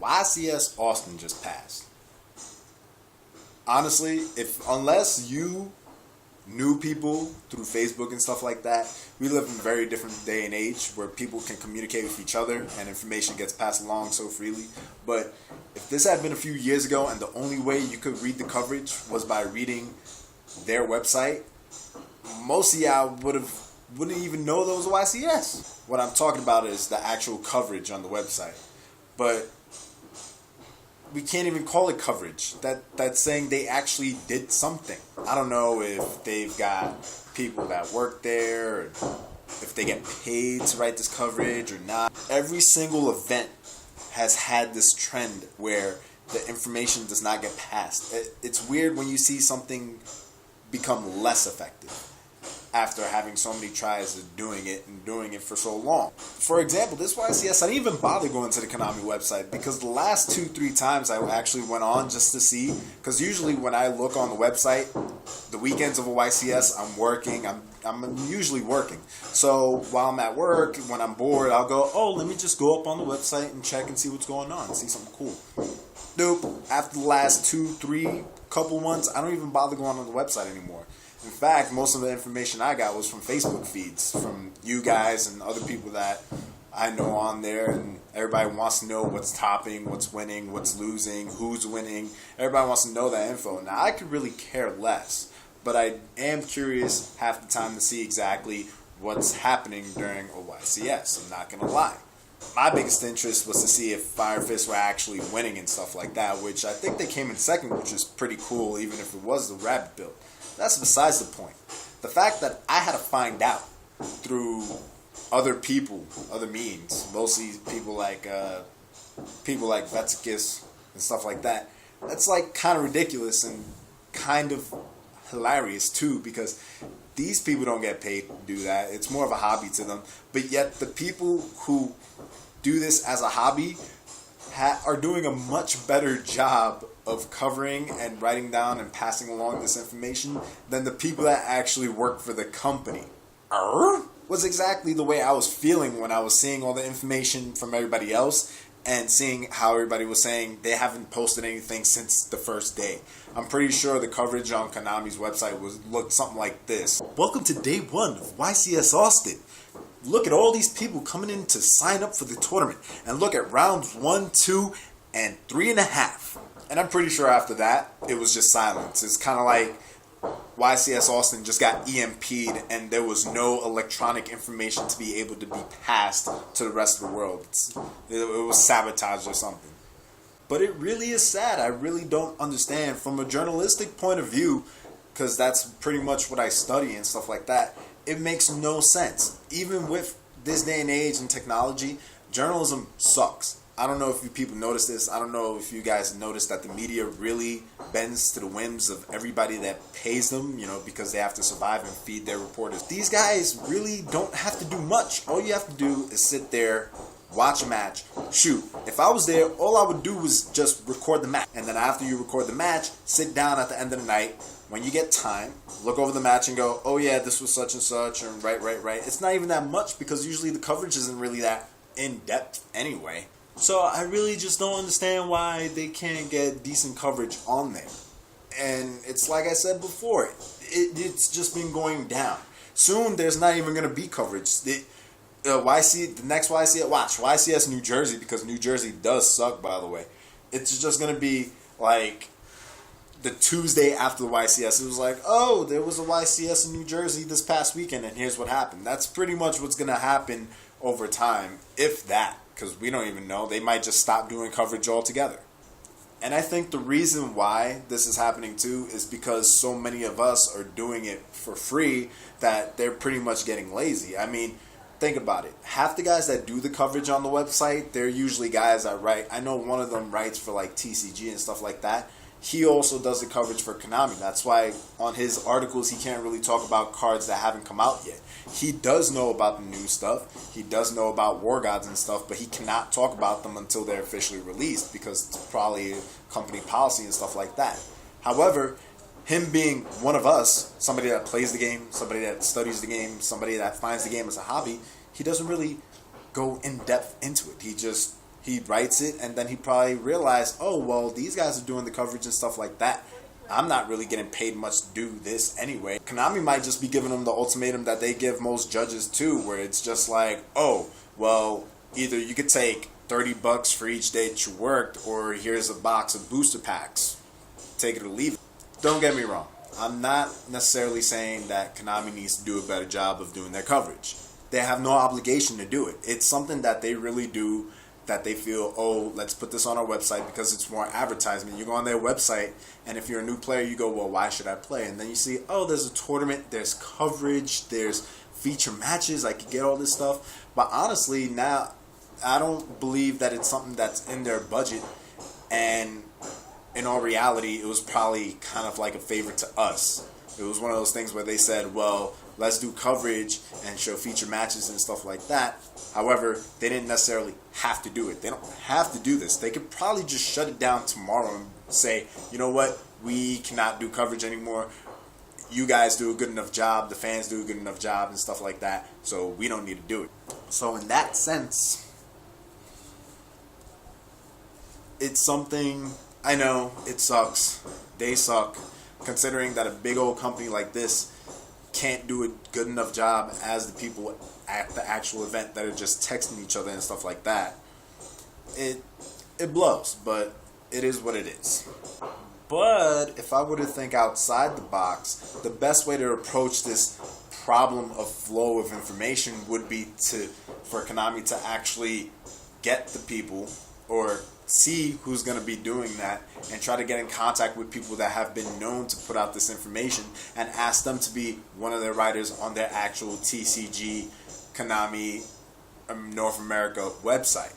YCS Austin just passed. Honestly, unless you knew people through Facebook and stuff like that, we live in a very different day and age where people can communicate with each other and information gets passed along so freely. But if this had been a few years ago and the only way you could read the coverage was by reading their website, most of y'all wouldn't even know there was a YCS. What I'm talking about is the actual coverage on the website. But we can't even call it coverage. That's saying they actually did something. I don't know if they've got people that work there, or if they get paid to write this coverage or not. Every single event has had this trend where the information does not get passed. It's weird when you see something become less effective after having so many tries of doing it and doing it for so long. For example, this YCS, I didn't even bother going to the Konami website because the last 2-3 times I actually went on just to see, because usually when I look on the website, the weekends of a YCS, I'm working, I'm usually working. So while I'm at work, when I'm bored, I'll go, let me just go up on the website and check and see what's going on, see something cool. Nope, after the last 2-3 couple months, I don't even bother going on the website anymore. In fact, most of the information I got was from Facebook feeds, from you guys and other people that I know on there, and everybody wants to know what's topping, what's winning, what's losing, who's winning. Everybody wants to know that info. Now, I could really care less, but I am curious half the time to see exactly what's happening during a YCS. I'm not going to lie. My biggest interest was to see if Fire Fist were actually winning and stuff like that, which I think they came in second, which is pretty cool, even if it was the rabbit build. That's besides the point. The fact that I had to find out through other people, other means, mostly people like YCS and stuff like that, that's like kind of ridiculous and kind of hilarious too, because these people don't get paid to do that. It's more of a hobby to them. But yet the people who do this as a hobby are doing a much better job of covering and writing down and passing along this information than the people that actually work for the company. Was exactly the way I was feeling when I was seeing all the information from everybody else and seeing how everybody was saying they haven't posted anything since the first day. I'm pretty sure the coverage on Konami's website looked something like this. Welcome to day 1 of YCS Austin. Look at all these people coming in to sign up for the tournament, and look at rounds 1, 2, and 3.5. And I'm pretty sure after that, it was just silence. It's kind of like YCS Austin just got EMP'd and there was no electronic information to be able to be passed to the rest of the world. It was sabotaged or something. But it really is sad. I really don't understand from a journalistic point of view, because that's pretty much what I study and stuff like that. It makes no sense. Even with this day and age and technology, journalism sucks. I don't know if you people notice this. I don't know if you guys noticed that the media really bends to the whims of everybody that pays them, because they have to survive and feed their reporters. These guys really don't have to do much. All you have to do is sit there, watch a match, shoot. If I was there, all I would do was just record the match. And then after you record the match, sit down at the end of the night. When you get time, look over the match and go, oh yeah, this was such and such, and right. It's not even that much, because usually the coverage isn't really that in-depth anyway. So I really just don't understand why they can't get decent coverage on there. And it's like I said before, it's just been going down. Soon there's not even going to be coverage. The next YCS, watch, YCS New Jersey, because New Jersey does suck, by the way. It's just going to be like the Tuesday after the YCS. It was like, oh, there was a YCS in New Jersey this past weekend, and here's what happened. That's pretty much what's going to happen over time, if that. Because we don't even know. They might just stop doing coverage altogether. And I think the reason why this is happening too is because so many of us are doing it for free that they're pretty much getting lazy. I mean, think about it. Half the guys that do the coverage on the website, they're usually guys that write. I know one of them writes for like TCG and stuff like that. He also does the coverage for Konami. That's why on his articles he can't really talk about cards that haven't come out yet. He does know about the new stuff. He does know about War Gods and stuff, but he cannot talk about them until they're officially released, because it's probably company policy and stuff like that. However, him being one of us, somebody that plays the game, somebody that studies the game, somebody that finds the game as a hobby, he doesn't really go in depth into it. He just He writes it, and then he probably realized, oh, well, these guys are doing the coverage and stuff like that. I'm not really getting paid much to do this anyway. Konami might just be giving them the ultimatum that they give most judges too, where it's just like, oh, well, either you could take $30 for each day that you worked, or here's a box of booster packs. Take it or leave it. Don't get me wrong. I'm not necessarily saying that Konami needs to do a better job of doing their coverage. They have no obligation to do it. It's something that they really do, that they feel, oh, let's put this on our website because it's more advertisement. You go on their website, and if you're a new player, you go, well, why should I play? And then you see, oh, there's a tournament, there's coverage, there's feature matches, I could get all this stuff. But honestly, now, I don't believe that it's something that's in their budget, and in all reality, it was probably kind of like a favor to us. It was one of those things where they said, well, let's do coverage and show feature matches and stuff like that. However, they didn't necessarily have to do it. They don't have to do this. They could probably just shut it down tomorrow and say, you know what, we cannot do coverage anymore. You guys do a good enough job, the fans do a good enough job and stuff like that, so we don't need to do it. So in that sense, it's something, I know, it sucks. They suck. Considering that a big old company like this can't do a good enough job as the people at the actual event that are just texting each other and stuff like that. It blows, but it is what it is. But if I were to think outside the box, the best way to approach this problem of flow of information would be for Konami to actually get the people, or see who's going to be doing that, and try to get in contact with people that have been known to put out this information and ask them to be one of their writers on their actual TCG Konami North America website.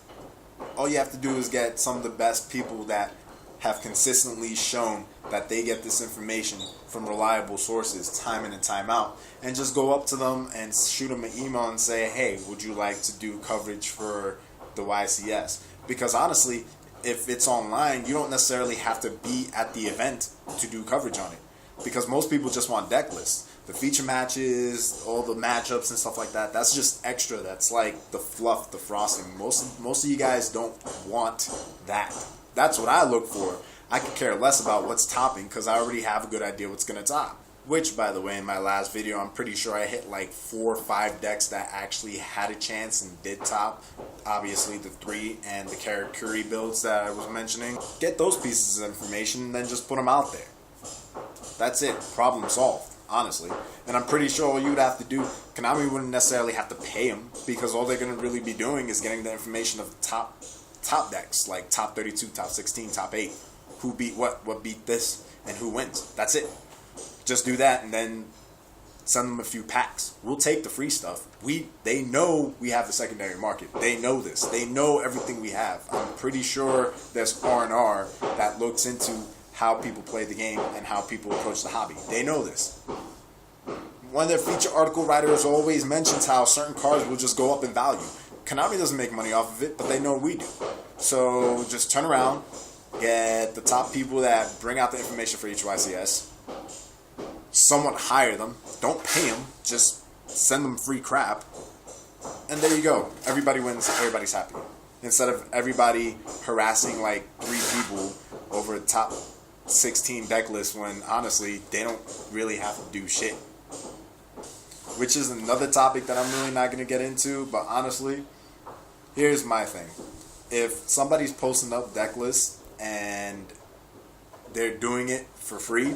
All you have to do is get some of the best people that have consistently shown that they get this information from reliable sources time in and time out, and just go up to them and shoot them an email and say, hey, would you like to do coverage for the YCS? Because honestly, if it's online, you don't necessarily have to be at the event to do coverage on it, because most people just want deck lists. The feature matches, all the matchups and stuff like that, that's just extra. That's like the fluff, the frosting. Most of you guys don't want that. That's what I look for. I could care less about what's topping because I already have a good idea what's going to top. Which, by the way, in my last video, I'm pretty sure I hit like 4 or 5 decks that actually had a chance and did top. Obviously, the 3 and the Karakuri builds that I was mentioning. Get those pieces of information and then just put them out there. That's it. Problem solved, honestly. And I'm pretty sure all you'd have to do, Konami wouldn't necessarily have to pay them, because all they're going to really be doing is getting the information of the top decks, like top 32, top 16, top 8. Who beat what beat this, and who wins. That's it. Just do that and then send them a few packs. We'll take the free stuff. They know we have the secondary market. They know this. They know everything we have. I'm pretty sure there's R&R that looks into how people play the game and how people approach the hobby. They know this. One of their feature article writers always mentions how certain cards will just go up in value. Konami doesn't make money off of it, but they know we do. So just turn around, get the top people that bring out the information for each YCS, somewhat hire them, don't pay them, just send them free crap, and there you go. Everybody wins, everybody's happy. Instead of everybody harassing like 3 people over a top 16 deck list when honestly they don't really have to do shit. Which is another topic that I'm really not going to get into, but honestly, here's my thing. If somebody's posting up deck lists and they're doing it for free,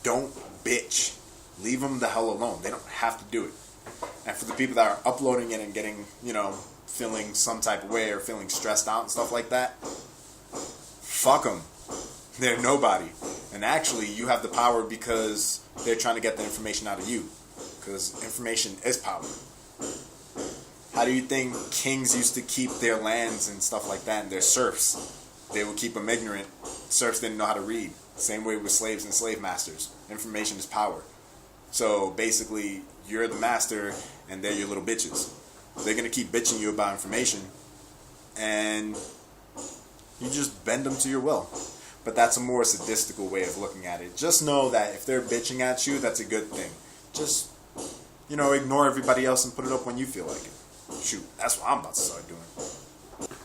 don't bitch. Leave them the hell alone. They don't have to do it. And for the people that are uploading it and getting, feeling some type of way or feeling stressed out and stuff like that, fuck them. They're nobody. And actually, you have the power because they're trying to get the information out of you. Because information is power. How do you think kings used to keep their lands and stuff like that and their serfs? They would keep them ignorant. Serfs didn't know how to read. Same way with slaves and slave masters. Information is power. So basically, you're the master and they're your little bitches. They're going to keep bitching you about information and you just bend them to your will. But that's a more sadistical way of looking at it. Just know that if they're bitching at you, that's a good thing. Just, ignore everybody else and put it up when you feel like it. Shoot, that's what I'm about to start doing.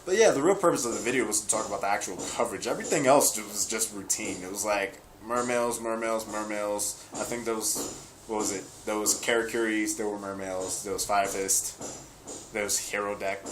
But But yeah, the real purpose of the video was to talk about the actual coverage. Everything else was just routine. It was like mermails. I think those, what was it? Those Karakuris, there were mermails. There was Fire Fist. There was Hero Deck.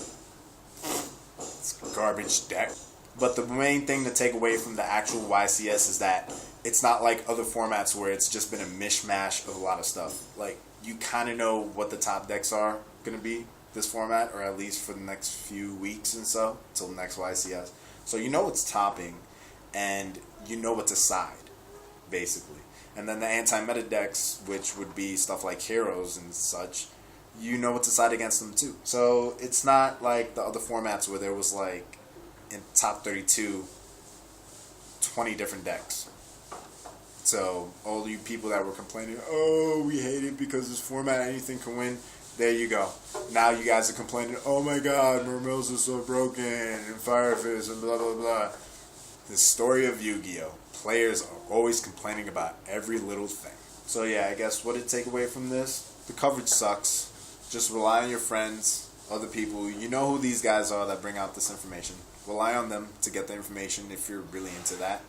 It's garbage deck. But the main thing to take away from the actual YCS is that it's not like other formats where it's just been a mishmash of a lot of stuff. Like, you kind of know what the top decks are going to be this format, or at least for the next few weeks and so, until next YCS. So you know what's topping, and you know what to side, basically. And then the anti-meta decks, which would be stuff like heroes and such, you know what to side against them too. So it's not like the other formats where there was like, in top 32, 20 different decks. So all you people that were complaining, oh, we hate it because this format, anything can win. There you go. Now you guys are complaining, oh my god, mermails are so broken, and Fire Fist, and blah blah blah. The story of Yu-Gi-Oh! Players are always complaining about every little thing. So yeah, I guess what to take away from this? The coverage sucks. Just rely on your friends, other people. You know who these guys are that bring out this information. Rely on them to get the information if you're really into that.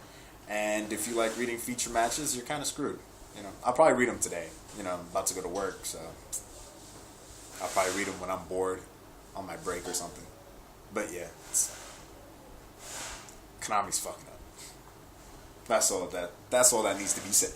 And if you like reading feature matches, you're kind of screwed. You know, I'll probably read them today. You know, I'm about to go to work, so I'll probably read them when I'm bored on my break or something. But yeah, Konami's fucking up. That's all that needs to be said.